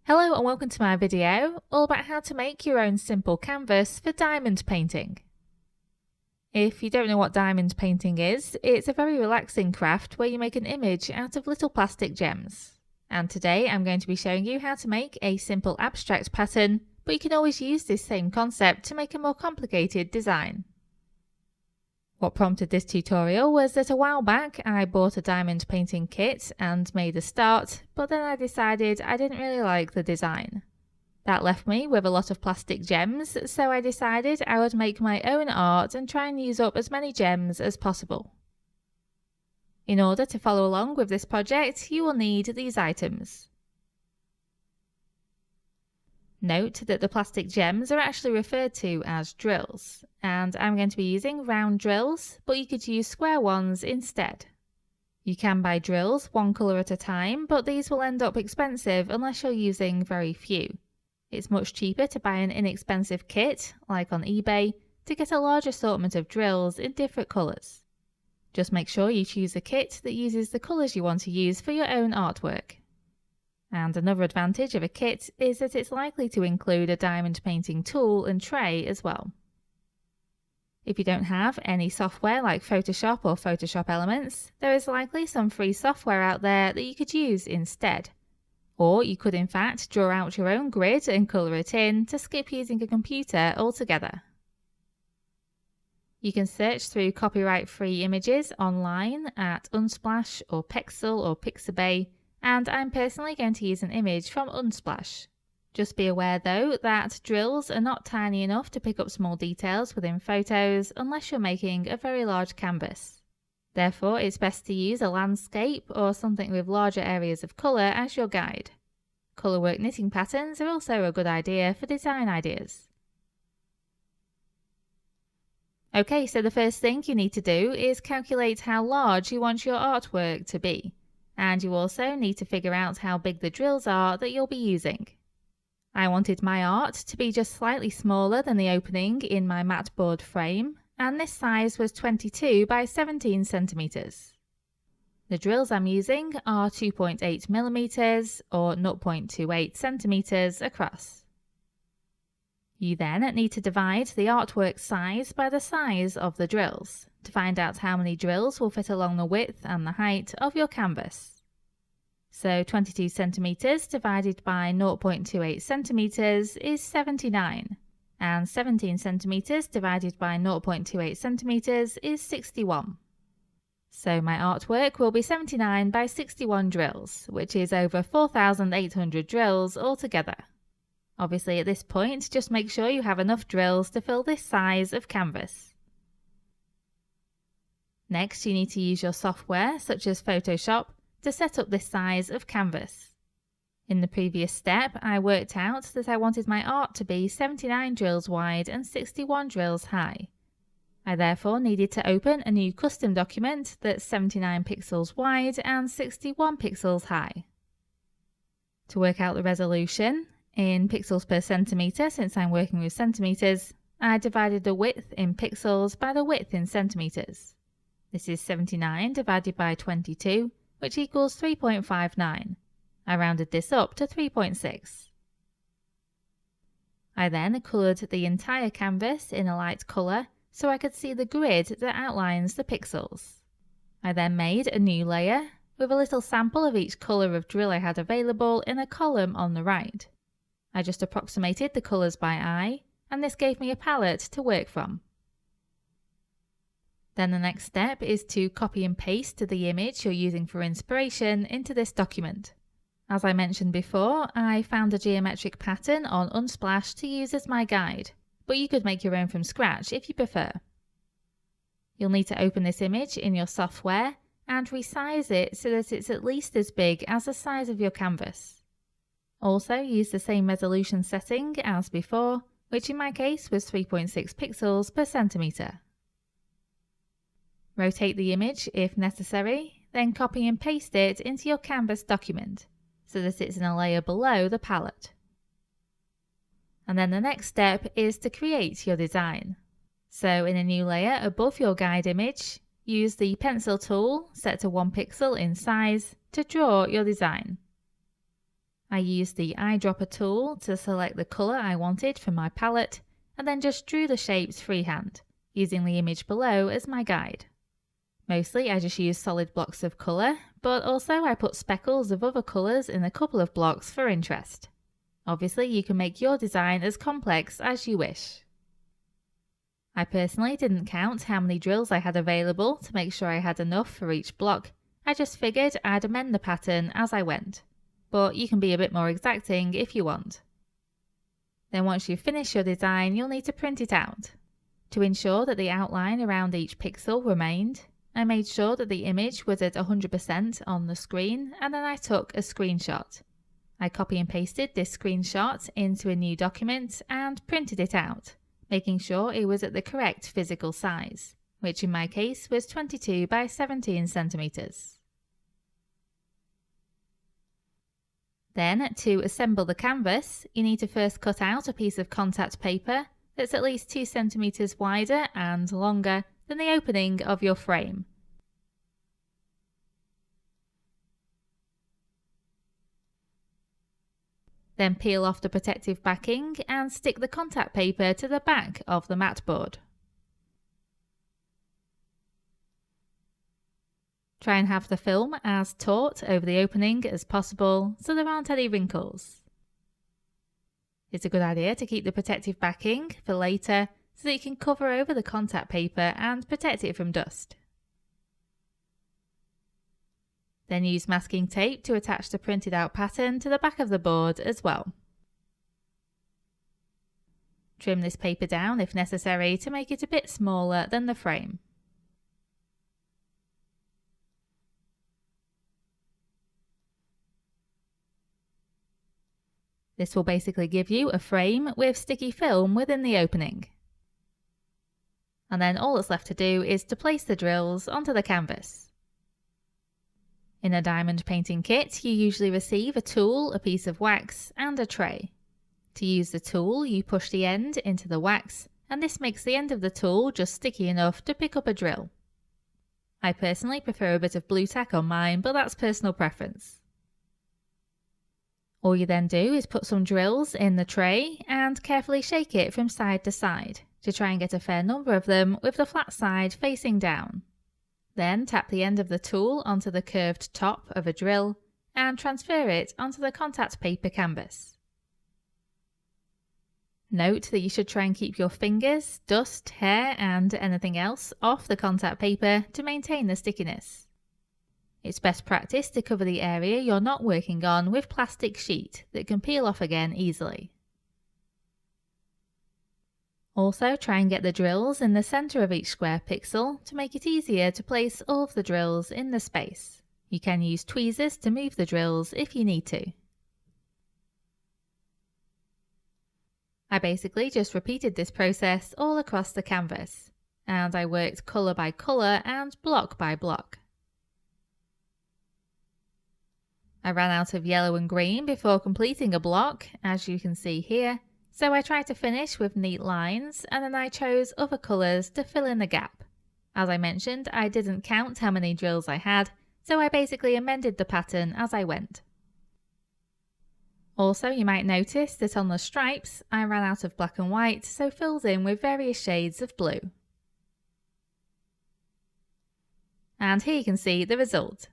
Hello and welcome to my video, all about how to make your own simple canvas for diamond painting. If you don't know what diamond painting is, it's a very relaxing craft where you make an image out of little plastic gems. And today I'm going to be showing you how to make a simple abstract pattern, but you can always use this same concept to make a more complicated design. What prompted this tutorial was that a while back I bought a diamond painting kit and made a start, but then I decided I didn't really like the design. That left me with a lot of plastic gems, so I decided I would make my own art and try and use up as many gems as possible. In order to follow along with this project, you will need these items. Note that the plastic gems are actually referred to as drills, and I'm going to be using round drills, but you could use square ones instead. You can buy drills one colour at a time, but these will end up expensive unless you're using very few. It's much cheaper to buy an inexpensive kit, like on eBay, to get a large assortment of drills in different colours. Just make sure you choose a kit that uses the colours you want to use for your own artwork. And another advantage of a kit is that it's likely to include a diamond painting tool and tray as well. If you don't have any software like Photoshop or Photoshop Elements, there is likely some free software out there that you could use instead. Or you could in fact draw out your own grid and colour it in to skip using a computer altogether. You can search through copyright-free images online at Unsplash or Pexel or Pixabay, and I'm personally going to use an image from Unsplash. Just be aware though that drills are not tiny enough to pick up small details within photos unless you're making a very large canvas. Therefore, it's best to use a landscape or something with larger areas of colour as your guide. Colourwork knitting patterns are also a good idea for design ideas. Okay, so the first thing you need to do is calculate how large you want your artwork to be. And you also need to figure out how big the drills are that you'll be using. I wanted my art to be just slightly smaller than the opening in my matte board frame, and this size was 22 by 17 centimeters. The drills I'm using are 2.8 millimeters or 0.28 centimeters across. You then need to divide the artwork size by the size of the drills to find out how many drills will fit along the width and the height of your canvas. So 22 centimeters divided by 0.28 centimeters is 79, and 17 centimeters divided by 0.28 centimeters is 61. So my artwork will be 79 by 61 drills, which is over 4,800 drills altogether. Obviously at this point, just make sure you have enough drills to fill this size of canvas. Next, you need to use your software, such as Photoshop, to set up this size of canvas. In the previous step, I worked out that I wanted my art to be 79 drills wide and 61 drills high. I therefore needed to open a new custom document that's 79 pixels wide and 61 pixels high. To work out the resolution, in pixels per centimetre, since I'm working with centimetres, I divided the width in pixels by the width in centimetres. This is 79 divided by 22, which equals 3.59. I rounded this up to 3.6. I then coloured the entire canvas in a light colour so I could see the grid that outlines the pixels. I then made a new layer with a little sample of each colour of drill I had available in a column on the right. I just approximated the colours by eye, and this gave me a palette to work from. Then the next step is to copy and paste the image you're using for inspiration into this document. As I mentioned before, I found a geometric pattern on Unsplash to use as my guide, but you could make your own from scratch if you prefer. You'll need to open this image in your software and resize it so that it's at least as big as the size of your canvas. Also use the same resolution setting as before, which in my case was 3.6 pixels per centimetre. Rotate the image if necessary, then copy and paste it into your canvas document so that it's in a layer below the palette. And then the next step is to create your design. So in a new layer above your guide image, use the pencil tool set to 1 pixel in size to draw your design. I used the eyedropper tool to select the colour I wanted from my palette and then just drew the shapes freehand, using the image below as my guide. Mostly I just used solid blocks of colour, but also I put speckles of other colours in a couple of blocks for interest. Obviously you can make your design as complex as you wish. I personally didn't count how many drills I had available to make sure I had enough for each block. I just figured I'd amend the pattern as I went. But you can be a bit more exacting if you want. Then once you've finished your design, you'll need to print it out. To ensure that the outline around each pixel remained, I made sure that the image was at 100% on the screen, and then I took a screenshot. I copy and pasted this screenshot into a new document and printed it out, making sure it was at the correct physical size, which in my case was 22 by 17 centimeters. Then, to assemble the canvas, you need to first cut out a piece of contact paper that's at least 2 centimeters wider and longer than the opening of your frame. Then peel off the protective backing and stick the contact paper to the back of the mat board. Try and have the film as taut over the opening as possible so there aren't any wrinkles. It's a good idea to keep the protective backing for later so that you can cover over the contact paper and protect it from dust. Then use masking tape to attach the printed out pattern to the back of the board as well. Trim this paper down if necessary to make it a bit smaller than the frame. This will basically give you a frame with sticky film within the opening. And then all that's left to do is to place the drills onto the canvas. In a diamond painting kit, you usually receive a tool, a piece of wax, and a tray. To use the tool, you push the end into the wax, and this makes the end of the tool just sticky enough to pick up a drill. I personally prefer a bit of blue tack on mine, but that's personal preference. All you then do is put some drills in the tray and carefully shake it from side to side to try and get a fair number of them with the flat side facing down. Then tap the end of the tool onto the curved top of a drill and transfer it onto the contact paper canvas. Note that you should try and keep your fingers, dust, hair and anything else off the contact paper to maintain the stickiness. It's best practice to cover the area you're not working on with plastic sheet that can peel off again easily. Also try and get the drills in the centre of each square pixel to make it easier to place all of the drills in the space. You can use tweezers to move the drills if you need to. I basically just repeated this process all across the canvas, and I worked colour by colour and block by block. I ran out of yellow and green before completing a block, as you can see here, so I tried to finish with neat lines and then I chose other colours to fill in the gap. As I mentioned, I didn't count how many drills I had, so I basically amended the pattern as I went. Also, you might notice that on the stripes, I ran out of black and white, so filled in with various shades of blue. And here you can see the result.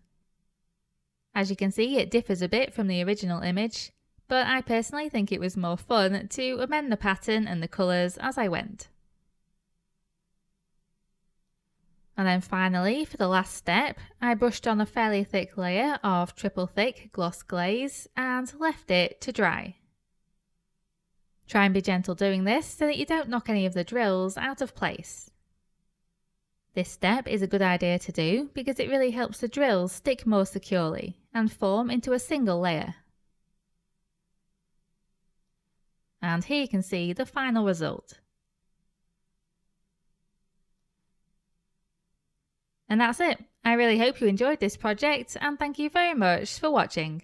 As you can see, it differs a bit from the original image, but I personally think it was more fun to amend the pattern and the colours as I went. And then finally, for the last step, I brushed on a fairly thick layer of triple thick gloss glaze and left it to dry. Try and be gentle doing this so that you don't knock any of the drills out of place. This step is a good idea to do because it really helps the drills stick more securely and form into a single layer. And here you can see the final result. And that's it. I really hope you enjoyed this project and thank you very much for watching.